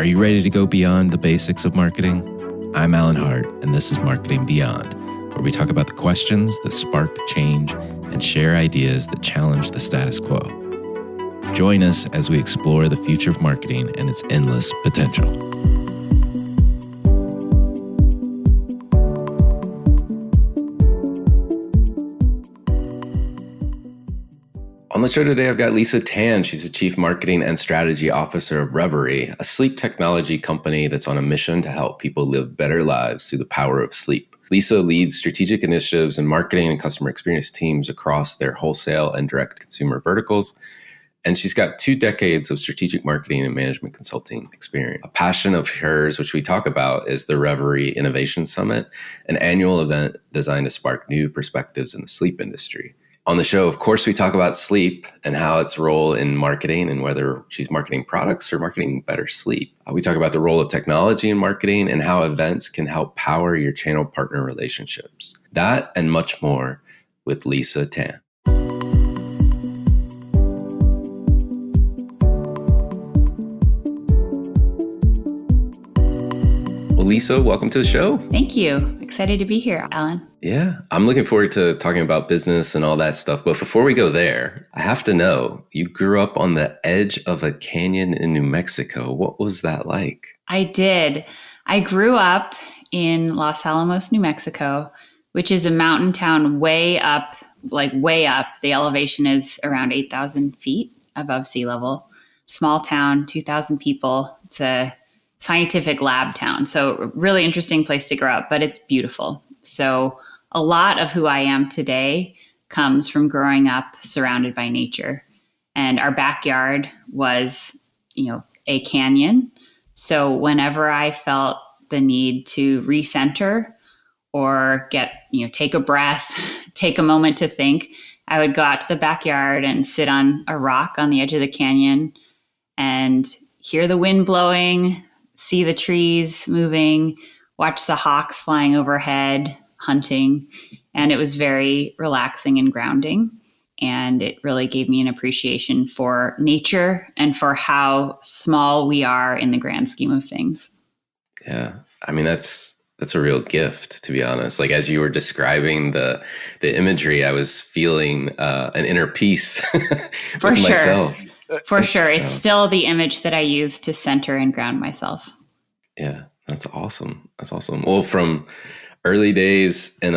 you ready to go beyond the basics of marketing? I'm Alan Hart, and this is Marketing Beyond, where we talk about the questions that spark change and share ideas that challenge the status quo. Join us as we explore the future of marketing and its endless potential. On the show today, I've got Lisa Tan. She's the Chief Marketing and Strategy Officer of Reverie, a sleep technology company that's on a mission to help people live better lives through the power of sleep. Lisa leads strategic initiatives and marketing and customer experience teams across their wholesale and direct consumer verticals. And she's got 2 decades of strategic marketing and management consulting experience. A passion of hers, which we talk about, is the Reverie Innovation Summit, an annual event designed to spark new perspectives in the sleep industry. On the show, of course, we talk about sleep and how its role in marketing and whether she's marketing products or marketing better sleep. We talk about the role of technology in marketing and how events can help power your channel partner relationships. That and much more with Lisa Tan. Well, Lisa, welcome to the show. Thank you. Excited to be here, Alan. Yeah, I'm looking forward to talking about business and all that stuff. But before we go there, I have to know, you grew up on the edge of a canyon in New Mexico. What was that like? I did. I grew up in Los Alamos, New Mexico, which is a mountain town way up. The elevation is around 8,000 feet above sea level. Small town, 2,000 people. It's a scientific lab town. So really interesting place to grow up, but it's beautiful. So a lot of who I am today comes from growing up surrounded by nature. And our backyard was, a canyon. So whenever I felt the need to recenter or take a breath, take a moment to think, I would go out to the backyard and sit on a rock on the edge of the canyon and hear the wind blowing, see the trees moving, watch the hawks flying overhead, hunting. And it was very relaxing and grounding. And it really gave me an appreciation for nature and for how small we are in the grand scheme of things. Yeah. I mean, that's a real gift, to be honest. Like, as you were describing the imagery, I was feeling an inner peace for with sure. myself. For sure. It's still the image that I use to center and ground myself. Yeah, that's awesome. That's awesome. Well, from early days in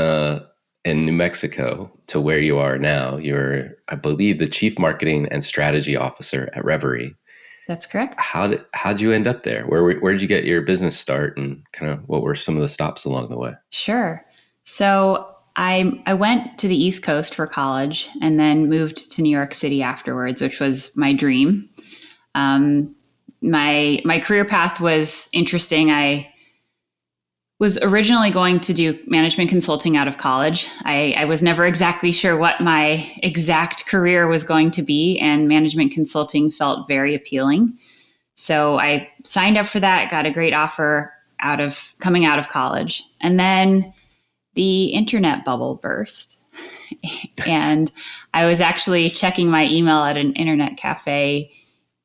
New Mexico to where you are now, you're, I believe, the Chief Marketing and Strategy Officer at Reverie. That's correct. How'd you end up there? Where did you get your business start, and kind of what were some of the stops along the way? Sure. So I went to the East Coast for college and then moved to New York City afterwards, which was my dream. My career path was interesting. I was originally going to do management consulting out of college. I was never exactly sure what my exact career was going to be, and management consulting felt very appealing. So I signed up for that, got a great offer coming out of college. And then the internet bubble burst. And I was actually checking my email at an internet cafe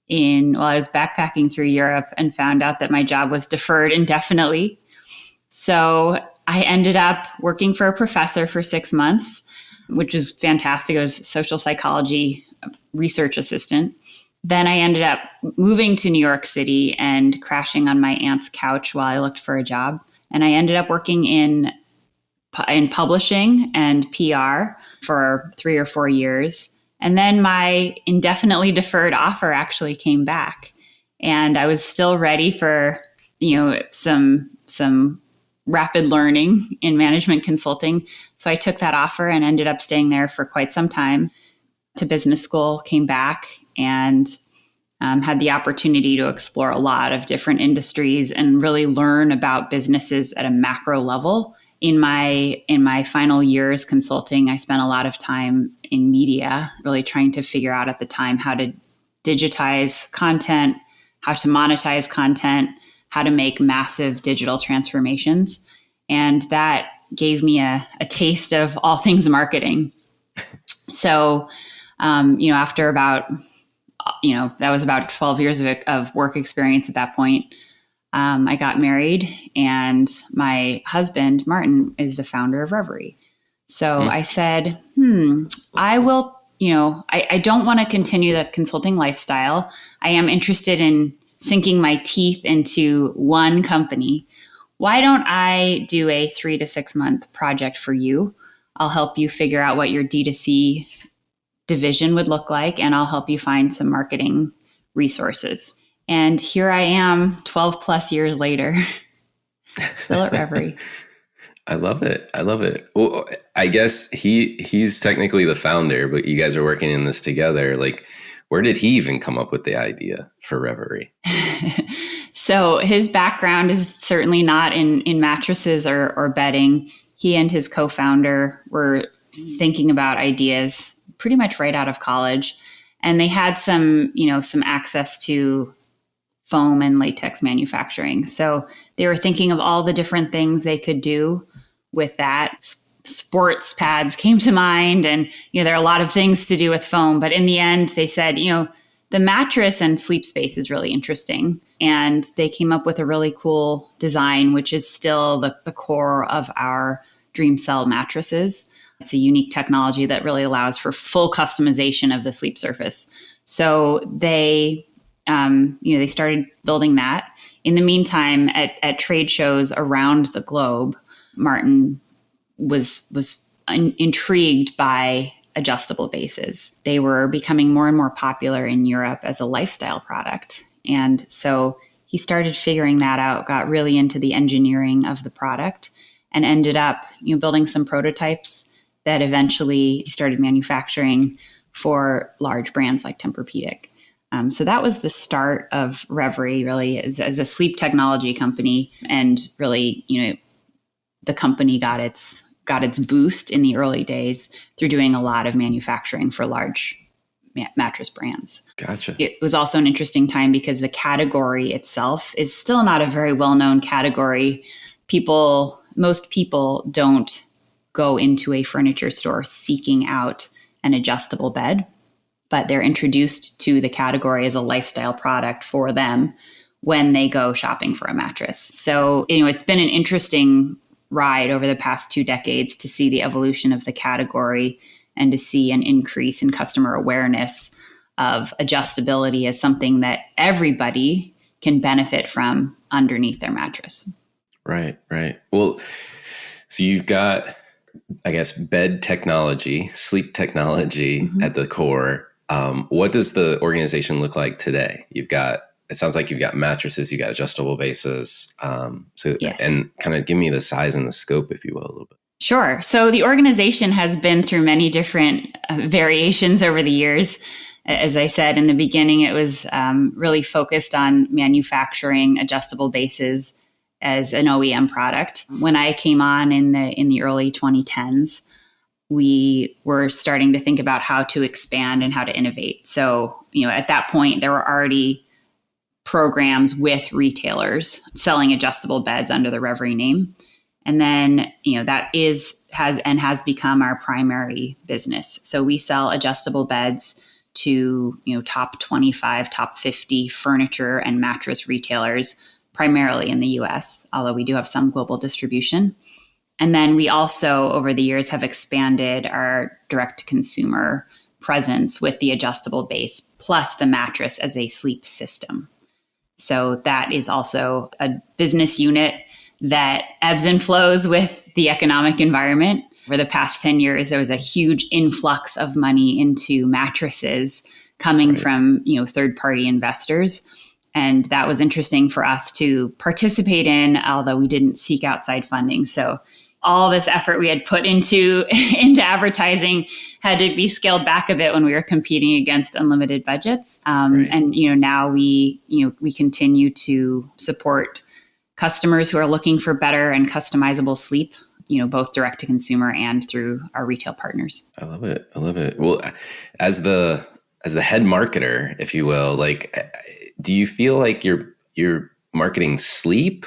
while I was backpacking through Europe and found out that my job was deferred indefinitely. So I ended up working for a professor for 6 months, which was fantastic. I was a social psychology research assistant. Then I ended up moving to New York City and crashing on my aunt's couch while I looked for a job. And I ended up working in publishing and PR for 3 or 4 years. And then my indefinitely deferred offer actually came back. And I was still ready for, some rapid learning in management consulting. So I took that offer and ended up staying there for quite some time. To business school, came back and had the opportunity to explore a lot of different industries and really learn about businesses at a macro level. In my final years consulting, I spent a lot of time in media, really trying to figure out at the time how to digitize content, how to monetize content, how to make massive digital transformations. And that gave me a taste of all things marketing. So, after about, that was about 12 years of work experience at that point, I got married, and my husband, Martin, is the founder of Reverie. So I said, I will, I don't want to continue the consulting lifestyle. I am interested in sinking my teeth into one company. Why don't I do a 3 to 6 month project for you? I'll help you figure out what your D2C division would look like, and I'll help you find some marketing resources. And here I am 12 plus years later, still at Reverie. I love it. I love it. Well, I guess he's technically the founder, but you guys are working in this together. Like, where did he even come up with the idea for Reverie? So his background is certainly not in mattresses or bedding. He and his co-founder were thinking about ideas pretty much right out of college. And they had some access to foam and latex manufacturing. So they were thinking of all the different things they could do with that. Sports pads came to mind, and there are a lot of things to do with foam. But in the end, they said, the mattress and sleep space is really interesting. And they came up with a really cool design, which is still the core of our Dream Cell mattresses. It's a unique technology that really allows for full customization of the sleep surface. So they started building that. In the meantime, at trade shows around the globe, Martin was intrigued by adjustable bases. They were becoming more and more popular in Europe as a lifestyle product. And so he started figuring that out, got really into the engineering of the product, and ended up building some prototypes that eventually he started manufacturing for large brands like Tempur-Pedic. So that was the start of Reverie, really, as a sleep technology company. And really, the company got its boost in the early days through doing a lot of manufacturing for large mattress brands. Gotcha. It was also an interesting time because the category itself is still not a very well-known category. Most people don't go into a furniture store seeking out an adjustable bed, but they're introduced to the category as a lifestyle product for them when they go shopping for a mattress. So, it's been an interesting ride over the past 2 decades to see the evolution of the category and to see an increase in customer awareness of adjustability as something that everybody can benefit from underneath their mattress. Right. Well, so you've got, I guess, bed technology, sleep technology at the core. What does the organization look like today? It sounds like you've got mattresses, you've got adjustable bases. Yes. And kind of give me the size and the scope, if you will, a little bit. Sure. So the organization has been through many different variations over the years. As I said in the beginning, it was really focused on manufacturing adjustable bases as an OEM product. When I came on in the early 2010s, we were starting to think about how to expand and how to innovate. So, at that point, there were already programs with retailers selling adjustable beds under the Reverie name. And then, that has become our primary business. So we sell adjustable beds to, top 25, top 50 furniture and mattress retailers, primarily in the US, although we do have some global distribution. And then we also, over the years, have expanded our direct-to-consumer presence with the adjustable base, plus the mattress as a sleep system. So that is also a business unit that ebbs and flows with the economic environment. For the past 10 years, there was a huge influx of money into mattresses coming from, third-party investors. And that was interesting for us to participate in, although we didn't seek outside funding. So all this effort we had put into advertising had to be scaled back a bit when we were competing against unlimited budgets. And now we continue to support customers who are looking for better and customizable sleep, both direct to consumer and through our retail partners. I love it. Well, as the head marketer, if you will, do you feel like you're marketing sleep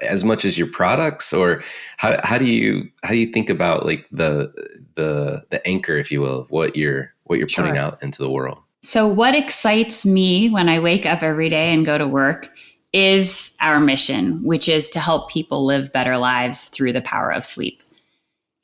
as much as your products, or how do you think about the anchor, if you will, of what you're Sure. putting out into the world? So what excites me when I wake up every day and go to work is our mission, which is to help people live better lives through the power of sleep.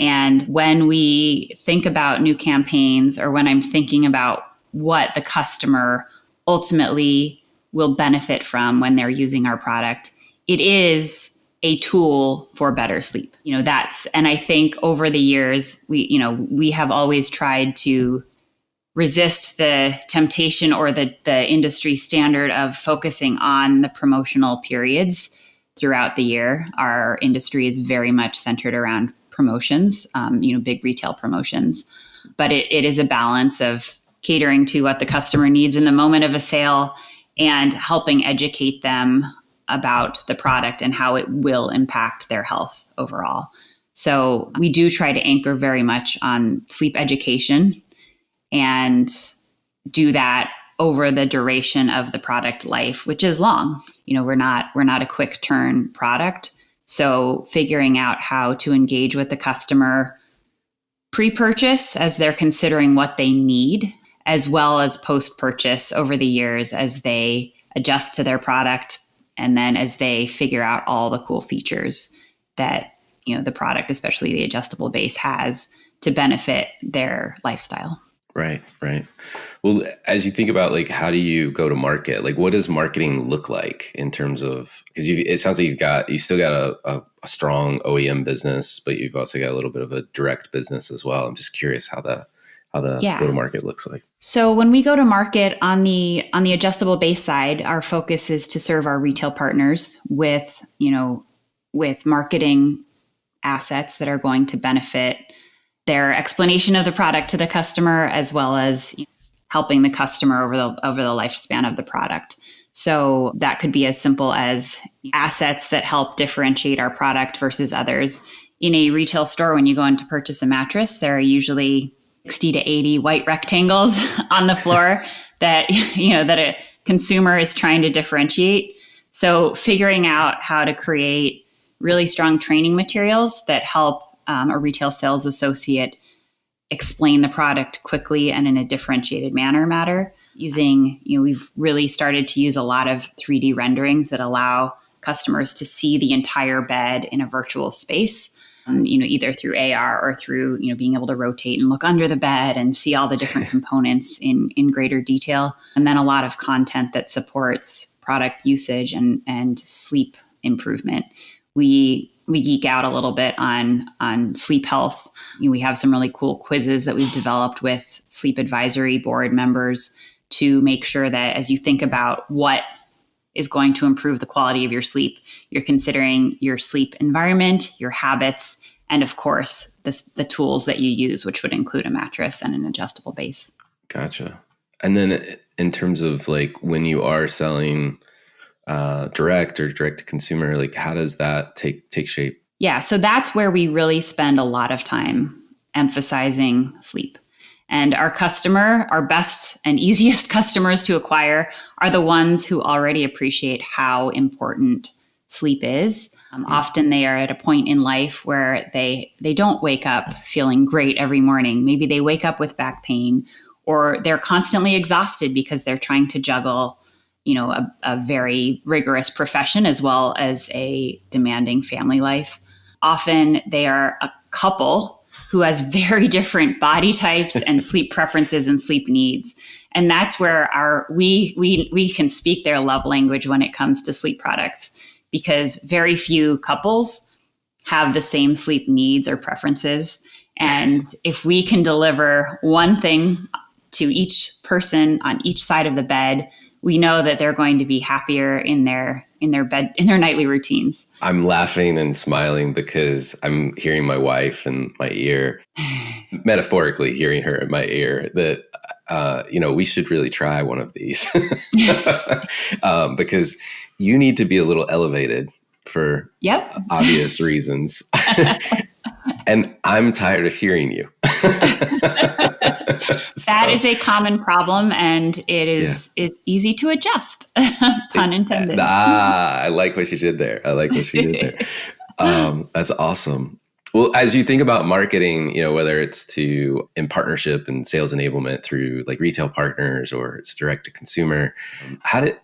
And when we think about new campaigns, or when I'm thinking about what the customer ultimately will benefit from when they're using our product, it is a tool for better sleep. And I think over the years, we have always tried to resist the temptation or the industry standard of focusing on the promotional periods throughout the year. Our industry is very much centered around promotions, big retail promotions. But it is a balance of catering to what the customer needs in the moment of a sale and helping educate them about the product and how it will impact their health overall. So we do try to anchor very much on sleep education and do that over the duration of the product life, which is long. We're not a quick turn product. So figuring out how to engage with the customer pre-purchase as they're considering what they need, as well as post-purchase over the years as they adjust to their product, and then as they figure out all the cool features that the product, especially the adjustable base, has to benefit their lifestyle. Right. Well, as you think about how do you go to market? What does marketing look like in terms of, because it sounds like you still got a strong OEM business, but you've also got a little bit of a direct business as well. I'm just curious how the go to market looks like. So when we go to market on the adjustable base side, our focus is to serve our retail partners with marketing assets that are going to benefit their explanation of the product to the customer, as well as helping the customer over the lifespan of the product. So that could be as simple as assets that help differentiate our product versus others. In a retail store, when you go in to purchase a mattress, there are usually 60 to 80 white rectangles on the floor that a consumer is trying to differentiate. So figuring out how to create really strong training materials that help a retail sales associate explain the product quickly and in a differentiated manner. We've really started to use a lot of 3D renderings that allow customers to see the entire bed in a virtual space, either through AR or through, being able to rotate and look under the bed and see all the different components in greater detail. And then a lot of content that supports product usage and sleep improvement. We geek out a little bit on sleep health. We have some really cool quizzes that we've developed with sleep advisory board members to make sure that as you think about what is going to improve the quality of your sleep, you're considering your sleep environment, your habits, and of course, the tools that you use, which would include a mattress and an adjustable base. Gotcha. And then in terms of when you are selling direct to consumer, how does that take shape? Yeah, so that's where we really spend a lot of time emphasizing sleep. And our best and easiest customers to acquire are the ones who already appreciate how important sleep is. Often they are at a point in life where they don't wake up feeling great every morning. Maybe they wake up with back pain, or they're constantly exhausted because they're trying to juggle a very rigorous profession as well as a demanding family life. Often they are a couple who has very different body types and sleep preferences and sleep needs. And that's where we can speak their love language when it comes to sleep products, because very few couples have the same sleep needs or preferences. And if we can deliver one thing to each person on each side of the bed, we know that they're going to be happier in their nightly routines. I'm laughing and smiling because I'm hearing my wife in my ear, metaphorically hearing her in my ear, that we should really try one of these because you need to be a little elevated for obvious reasons. And I'm tired of hearing you. That is a common problem, and it is easy to adjust. Pun intended. I like what you did there. That's awesome. Well, as you think about marketing, whether it's in partnership and sales enablement through like retail partners or it's direct to consumer,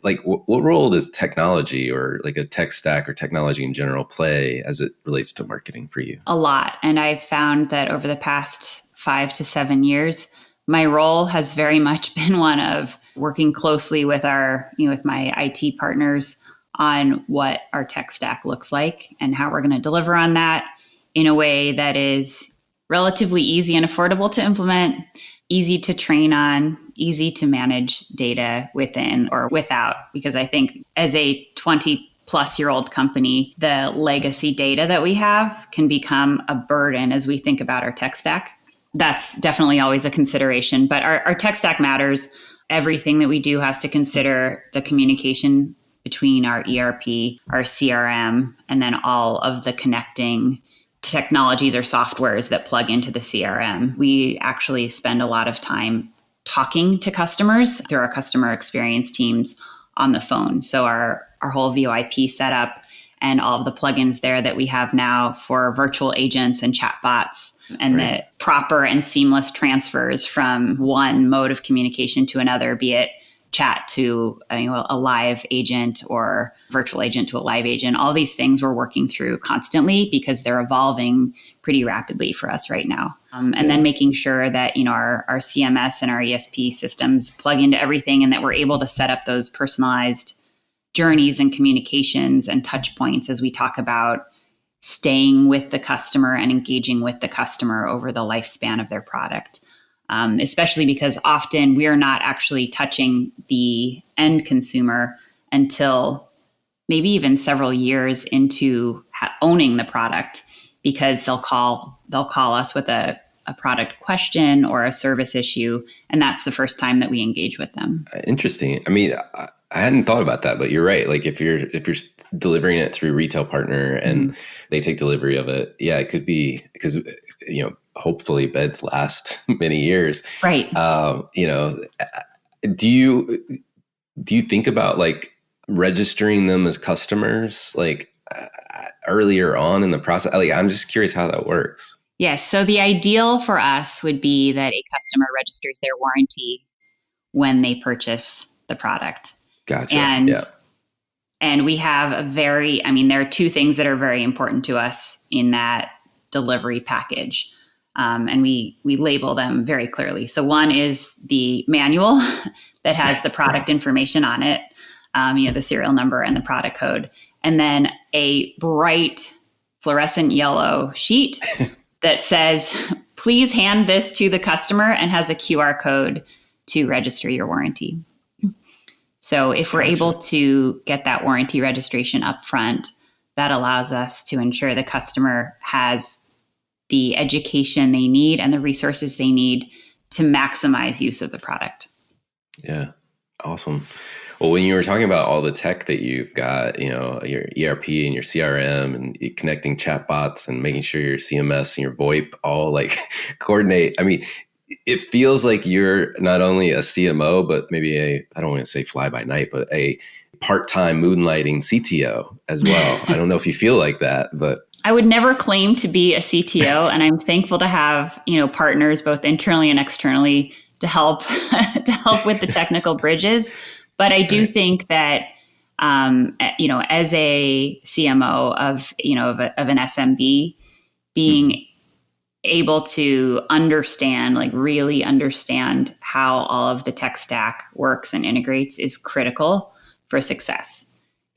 what role does technology or like a tech stack or technology in general play as it relates to marketing for you? A lot. And I've found that over the past 5 to 7 years, my role has very much been one of working closely with with my IT partners on what our tech stack looks like and how we're going to deliver on that in a way that is relatively easy and affordable to implement, easy to train on, easy to manage data within or without. Because I think as a 20-plus-year-old company, the legacy data that we have can become a burden as we think about our tech stack. That's definitely always a consideration, but our tech stack matters. Everything that we do has to consider the communication between our ERP, our CRM, and then all of the connecting technologies or softwares that plug into the CRM. We actually spend a lot of time talking to customers through our customer experience teams on the phone. So our whole VoIP setup and all of the plugins there that we have now for virtual agents and chatbots and the proper and seamless transfers from one mode of communication to another, be it chat to a live agent or virtual agent to a live agent. All these things we're working through constantly because they're evolving pretty rapidly for us right now. Then making sure that our CMS and our ESP systems plug into everything and that we're able to set up those personalized journeys and communications and touch points as we talk about staying with the customer and engaging with the customer over the lifespan of their product. Especially because often we are not actually touching the end consumer until maybe even several years into owning the product, because they'll call us with a product question or a service issue, and that's the first time that we engage with them. Interesting. I mean, I hadn't thought about that, but you're right. Like if you're delivering it through retail partner and they take delivery of it, it could be because hopefully beds last many years. Right. Do you think about like registering them as customers like earlier on in the process? Like, I'm just curious how that works. Yes. So the ideal for us would be that a customer registers their warranty when they purchase the product. Gotcha. And we have there are two things that are very important to us in that delivery package. And we label them very clearly. So one is the manual that has the product information on it, the serial number and the product code. And then a bright fluorescent yellow sheet that says, please hand this to the customer, and has a QR code to register your warranty. So if we're able to get that warranty registration up front, that allows us to ensure the customer has the education they need and the resources they need to maximize use of the product. Yeah. Awesome. Well, when you were talking about all the tech that you've got, your ERP and your CRM and connecting chatbots and making sure your CMS and your VoIP all like coordinate. I mean, it feels like you're not only a CMO, but maybe I don't want to say fly by night, but a part-time moonlighting CTO as well. I don't know if you feel like that, but I would never claim to be a CTO, and I'm thankful to have, partners both internally and externally to help with the technical bridges. But I do think that, as a CMO of an SMB, being able to really understand how all of the tech stack works and integrates is critical for success.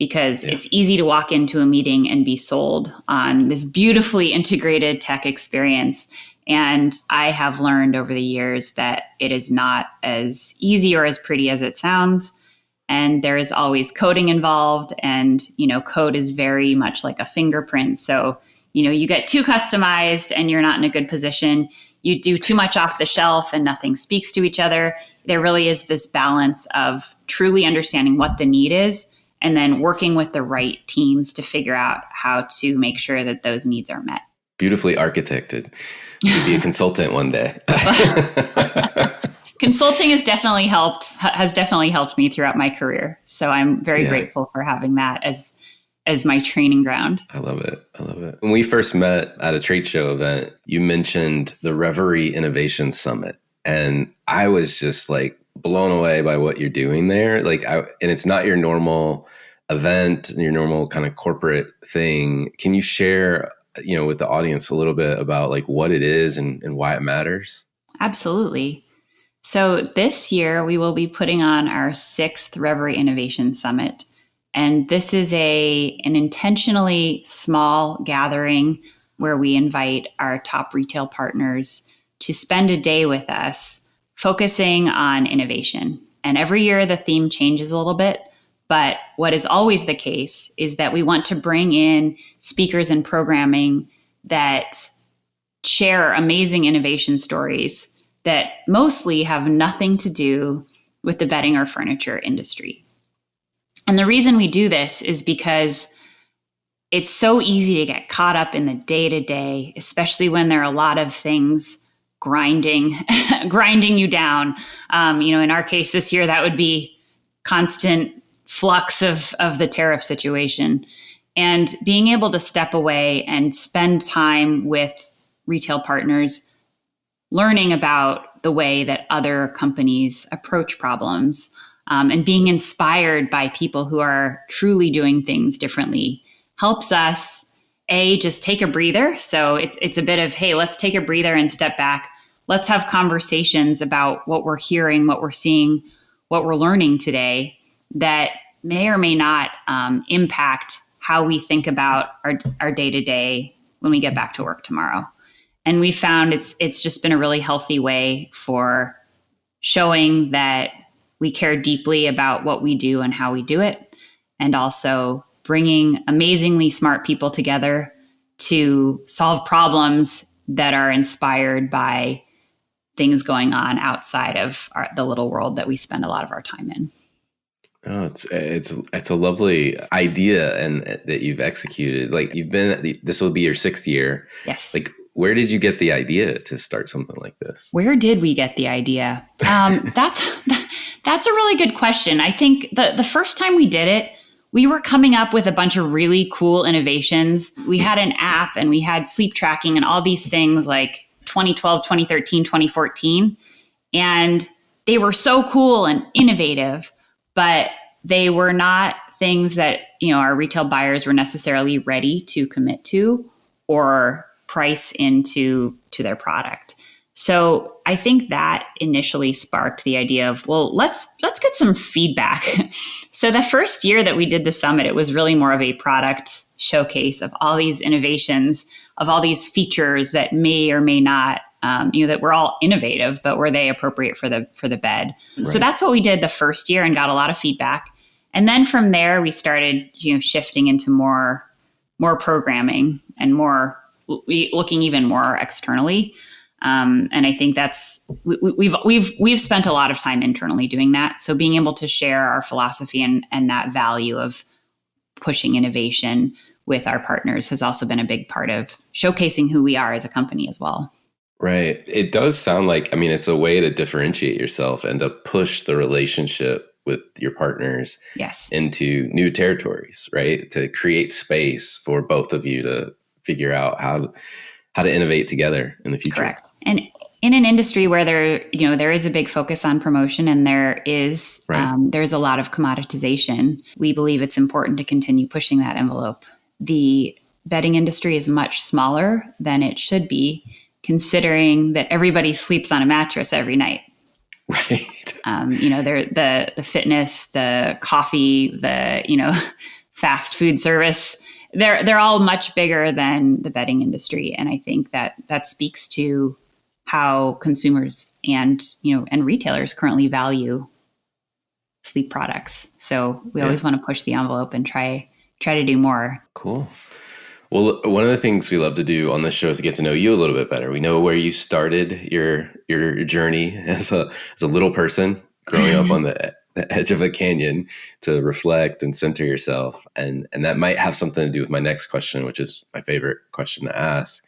Because it's easy to walk into a meeting and be sold on this beautifully integrated tech experience. And I have learned over the years that it is not as easy or as pretty as it sounds. And there is always coding involved. And, code is very much like a fingerprint. So, you get too customized and you're not in a good position. You do too much off the shelf and nothing speaks to each other. There really is this balance of truly understanding what the need is and then working with the right teams to figure out how to make sure that those needs are met. Beautifully architected. You'll be a consultant one day. Consulting has definitely helped me throughout my career. So I'm very grateful for having that as as my training ground. I love it. I love it. When we first met at a trade show event, you mentioned the Reverie Innovation Summit. And I was just like blown away by what you're doing there. And it's not your normal event, your normal kind of corporate thing. Can you share, with the audience a little bit about like what it is and why it matters? Absolutely. So this year we will be putting on our 6th Reverie Innovation Summit. And this is an intentionally small gathering where we invite our top retail partners to spend a day with us focusing on innovation. And every year the theme changes a little bit, but what is always the case is that we want to bring in speakers and programming that share amazing innovation stories that mostly have nothing to do with the bedding or furniture industry. And the reason we do this is because it's so easy to get caught up in the day-to-day, especially when there are a lot of things grinding you down. In our case this year, that would be constant flux of the tariff situation. And being able to step away and spend time with retail partners, learning about the way that other companies approach problems, and being inspired by people who are truly doing things differently helps us, just take a breather. So it's a bit of, hey, let's take a breather and step back. Let's have conversations about what we're hearing, what we're seeing, what we're learning today that may or may not impact how we think about our day-to-day when we get back to work tomorrow. And we found it's just been a really healthy way for showing that we care deeply about what we do and how we do it, and also bringing amazingly smart people together to solve problems that are inspired by things going on outside of the little world that we spend a lot of our time in. Oh, it's a lovely idea and that you've executed. Like this will be your 6th year. Yes. Like, where did you get the idea to start something like this? Where did we get the idea? That's a really good question. I think the first time we did it, we were coming up with a bunch of really cool innovations. We had an app and we had sleep tracking and all these things like 2012, 2013, 2014. And they were so cool and innovative, but they were not things that, our retail buyers were necessarily ready to commit to or price into their product. So I think that initially sparked the idea of, well, let's get some feedback. So the first year that we did the summit, it was really more of a product showcase of all these innovations, of all these features that may or may not, that were all innovative, but were they appropriate for the bed? Right. So that's what we did the first year and got a lot of feedback. And then from there, we started, shifting into more programming and looking even more externally. And I think we've spent a lot of time internally doing that. So being able to share our philosophy and that value of pushing innovation with our partners has also been a big part of showcasing who we are as a company as well. Right. It does sound like, it's a way to differentiate yourself and to push the relationship with your partners into new territories, right? To create space for both of you to figure out how to innovate together in the future. Correct. And in an industry where there is a big focus on promotion and there's a lot of commoditization, we believe it's important to continue pushing that envelope. The bedding industry is much smaller than it should be, considering that everybody sleeps on a mattress every night. Right. The fitness, the coffee, the fast food service. They're all much bigger than the bedding industry, and I think that speaks to how consumers and retailers currently value sleep products. So we always want to push the envelope and try to do more. Cool. Well, one of the things we love to do on this show is to get to know you a little bit better. We know where you started your journey as a little person growing up on the edge of a canyon to reflect and center yourself. And that might have something to do with my next question, which is my favorite question to ask,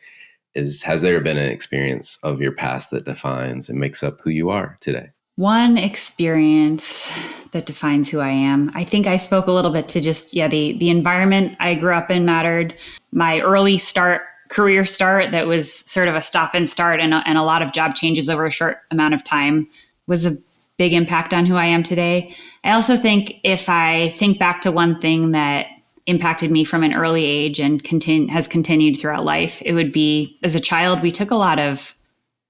is has there been an experience of your past that defines and makes up who you are today? One experience that defines who I am. I think I spoke a little bit to just, the environment I grew up in mattered. My early career start that was sort of a stop and start and a lot of job changes over a short amount of time was a big impact on who I am today. I also think if I think back to one thing that impacted me from an early age and has continued throughout life, it would be as a child,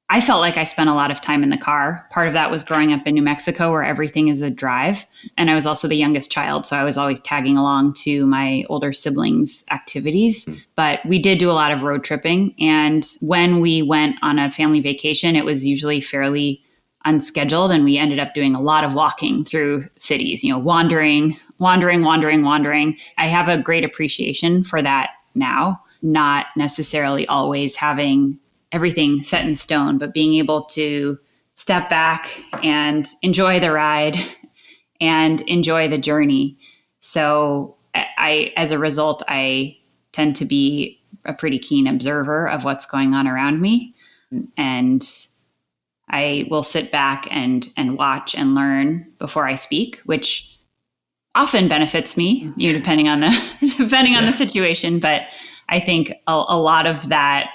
I felt like I spent a lot of time in the car. Part of that was growing up in New Mexico where everything is a drive. And I was also the youngest child. So I was always tagging along to my older siblings' activities. But we did do a lot of road tripping. And when we went on a family vacation, it was usually fairly unscheduled. And we ended up doing a lot of walking through cities, wandering. I have a great appreciation for that now, not necessarily always having everything set in stone, but being able to step back and enjoy the ride and enjoy the journey. So as a result, I tend to be a pretty keen observer of what's going on around me. And I will sit back and watch and learn before I speak, which often benefits me, depending on the situation. But I think a lot of that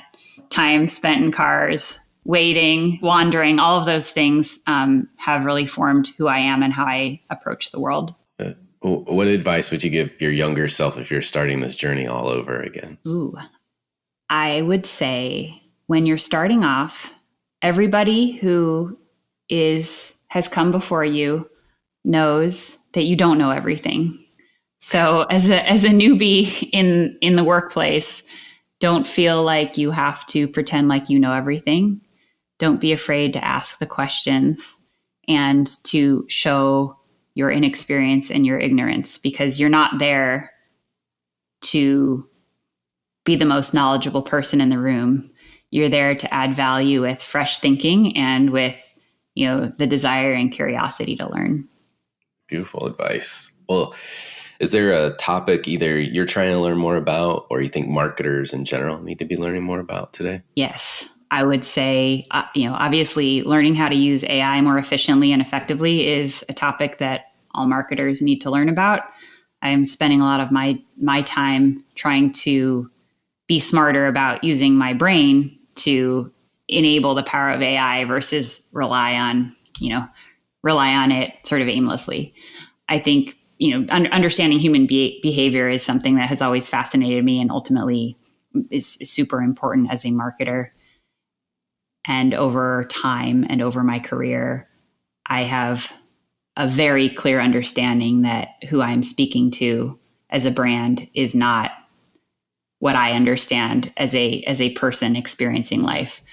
time spent in cars, waiting, wandering, all of those things have really formed who I am and how I approach the world. What advice would you give your younger self if you're starting this journey all over again? Ooh, I would say when you're starting off, everybody who has come before you knows that you don't know everything. So as a newbie in the workplace, don't feel like you have to pretend like you know everything. Don't be afraid to ask the questions and to show your inexperience and your ignorance, because you're not there to be the most knowledgeable person in the room. You're there to add value with fresh thinking and with, the desire and curiosity to learn. Beautiful advice. Well, is there a topic either you're trying to learn more about or you think marketers in general need to be learning more about today? Yes, I would say, obviously learning how to use AI more efficiently and effectively is a topic that all marketers need to learn about. I'm spending a lot of my time trying to be smarter about using my brain to enable the power of AI versus rely on it sort of aimlessly. I think, understanding human behavior is something that has always fascinated me and ultimately is super important as a marketer. And over time and over my career, I have a very clear understanding that who I'm speaking to as a brand is not what I understand as a person experiencing life.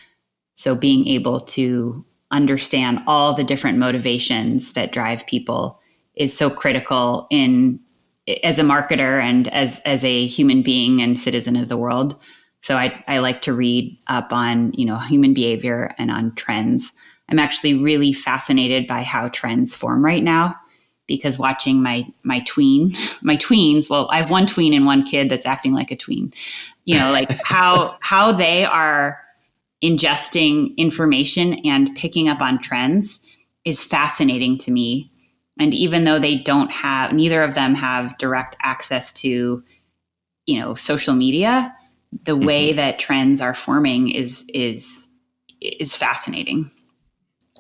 So being able to understand all the different motivations that drive people is so critical as a marketer and as a human being and citizen of the world. So I like to read up on, human behavior and on trends. I'm actually really fascinated by how trends form right now, because watching my tweens, well, I have one tween and one kid that's acting like a tween, like how they are ingesting information and picking up on trends is fascinating to me. And even though neither of them have direct access to, social media, the way that trends are forming is fascinating.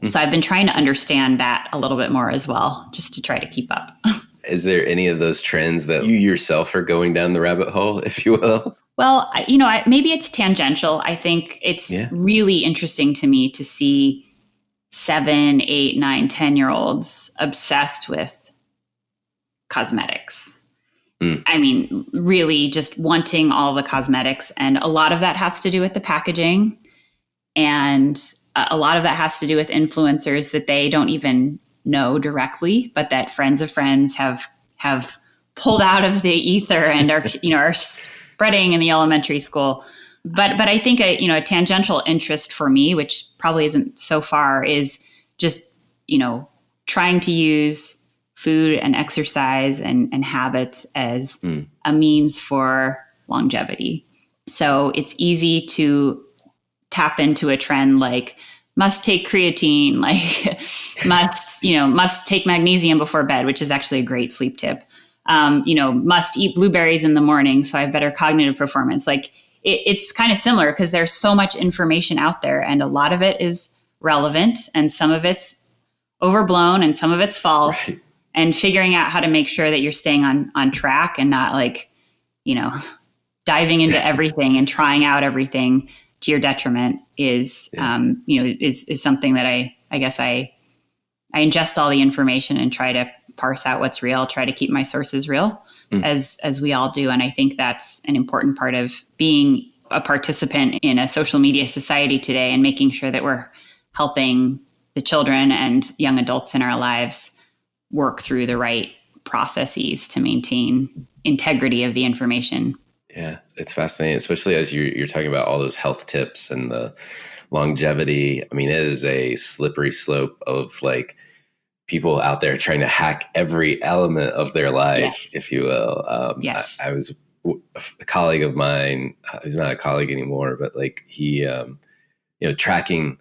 So I've been trying to understand that a little bit more as well, just to try to keep up. Is there any of those trends that you yourself are going down the rabbit hole, if you will? Well, maybe it's tangential. I think it's really interesting to me to see 7, 8, 9, 10-year-olds obsessed with cosmetics. I mean, really just wanting all the cosmetics. And a lot of that has to do with the packaging. And a lot of that has to do with influencers that they don't even know directly, but that friends of friends have pulled out of the ether and are spreading in the elementary school. But I think a tangential interest for me, which probably isn't so far, is just, trying to use food and exercise and habits as a means for longevity. So it's easy to tap into a trend like must take creatine, like must take magnesium before bed, which is actually a great sleep tip. Must eat blueberries in the morning so I have better cognitive performance. Like it's kind of similar because there's so much information out there, and a lot of it is relevant and some of it's overblown and some of it's false. Right. And figuring out how to make sure that you're staying on track and not diving into everything and trying out everything to your detriment is something that I guess I ingest all the information and try to parse out what's real, try to keep my sources real as we all do. And I think that's an important part of being a participant in a social media society today and making sure that we're helping the children and young adults in our lives work through the right processes to maintain integrity of the information. Yeah, it's fascinating, especially as you're talking about all those health tips and the longevity. I mean, it is a slippery slope of like people out there trying to hack every element of their life, yes. if you will. Yes. I was a colleague of mine, who's not a colleague anymore, but like he, tracking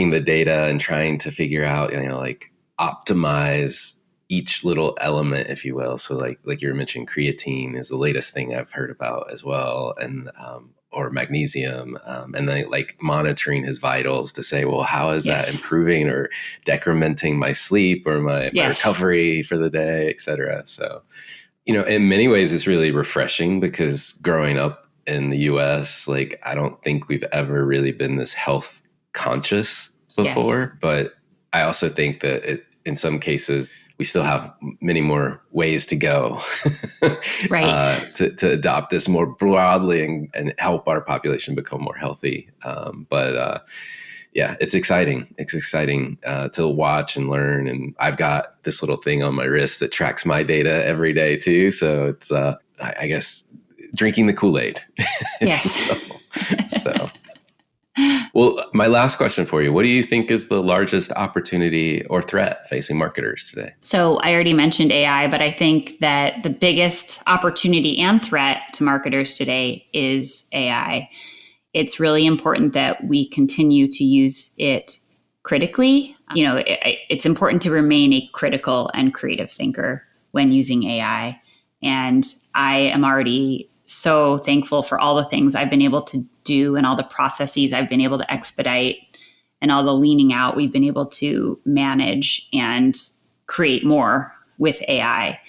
the data and trying to figure out, like optimize each little element, if you will. So like you were mentioning, creatine is the latest thing I've heard about as well. And, or magnesium, and then like monitoring his vitals to say, well, how is yes. that improving or decrementing my sleep or my recovery for the day, et cetera. So, in many ways it's really refreshing because growing up in the US, like, I don't think we've ever really been this health conscious before, yes. but I also think that in some cases, we still have many more ways to go right. To adopt this more broadly and help our population become more healthy. But it's exciting. It's exciting to watch and learn. And I've got this little thing on my wrist that tracks my data every day too. So it's, I guess, drinking the Kool-Aid. Yes. So. Well, my last question for you, what do you think is the largest opportunity or threat facing marketers today? So I already mentioned AI, but I think that the biggest opportunity and threat to marketers today is AI. It's really important that we continue to use it critically. It's important to remain a critical and creative thinker when using AI. And I am already so thankful for all the things I've been able to do and all the processes I've been able to expedite and all the leaning out we've been able to manage and create more with AI.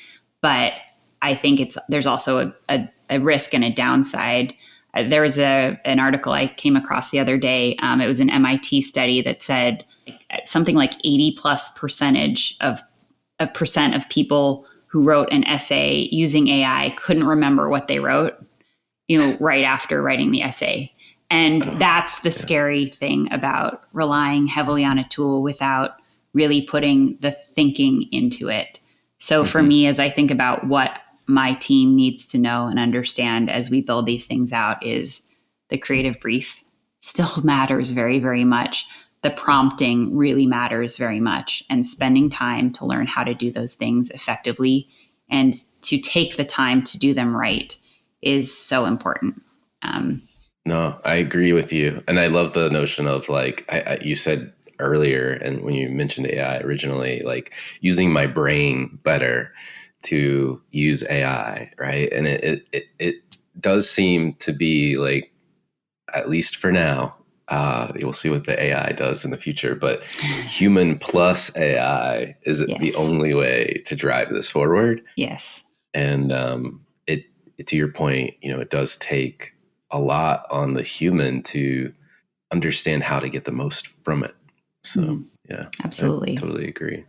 But I think there's also a risk and a downside. There was an article I came across the other day. It was an MIT study that said something like 80+% of people who wrote an essay using AI couldn't remember what they wrote, right after writing the essay. And that's the scary thing about relying heavily on a tool without really putting the thinking into it. So for me, as I think about what my team needs to know and understand as we build these things out, is the creative brief still matters very, very much. The prompting really matters very much, and spending time to learn how to do those things effectively and to take the time to do them right is so important. No, I agree with you. And I love the notion of like, you said earlier, and when you mentioned AI originally, like using my brain better to use AI, right? And it does seem to be like, at least for now, we'll see what the AI does in the future, but human plus AI is the only way to drive this forward. Yes. And it to your point, it does take a lot on the human to understand how to get the most from it. So yeah, absolutely. I totally agree.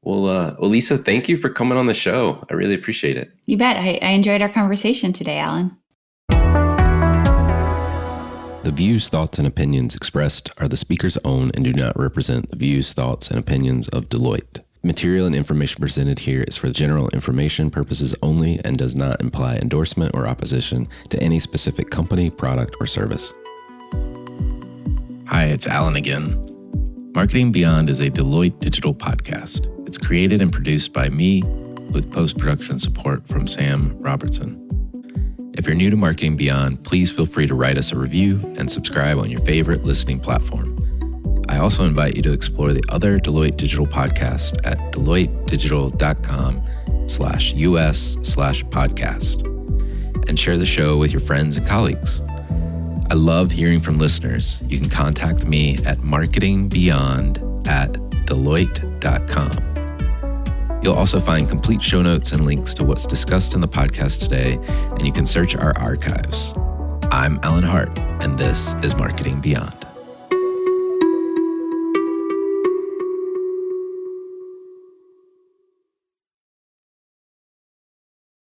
Well, Lisa, thank you for coming on the show. I really appreciate it. You bet. I enjoyed our conversation today, Alan. The views, thoughts, and opinions expressed are the speaker's own and do not represent the views, thoughts, and opinions of Deloitte. Material and information presented here is for general information purposes only and does not imply endorsement or opposition to any specific company, product, or service. Hi, it's Alan again. Marketing Beyond is a Deloitte digital podcast. It's created and produced by me with post-production support from Sam Robertson. If you're new to Marketing Beyond, please feel free to write us a review and subscribe on your favorite listening platform. I also invite you to explore the other Deloitte Digital podcasts at deloittedigital.com/US/podcast and share the show with your friends and colleagues. I love hearing from listeners. You can contact me at marketingbeyond@deloitte.com. You'll also find complete show notes and links to what's discussed in the podcast today, and you can search our archives. I'm Alan Hart, and this is Marketing Beyond.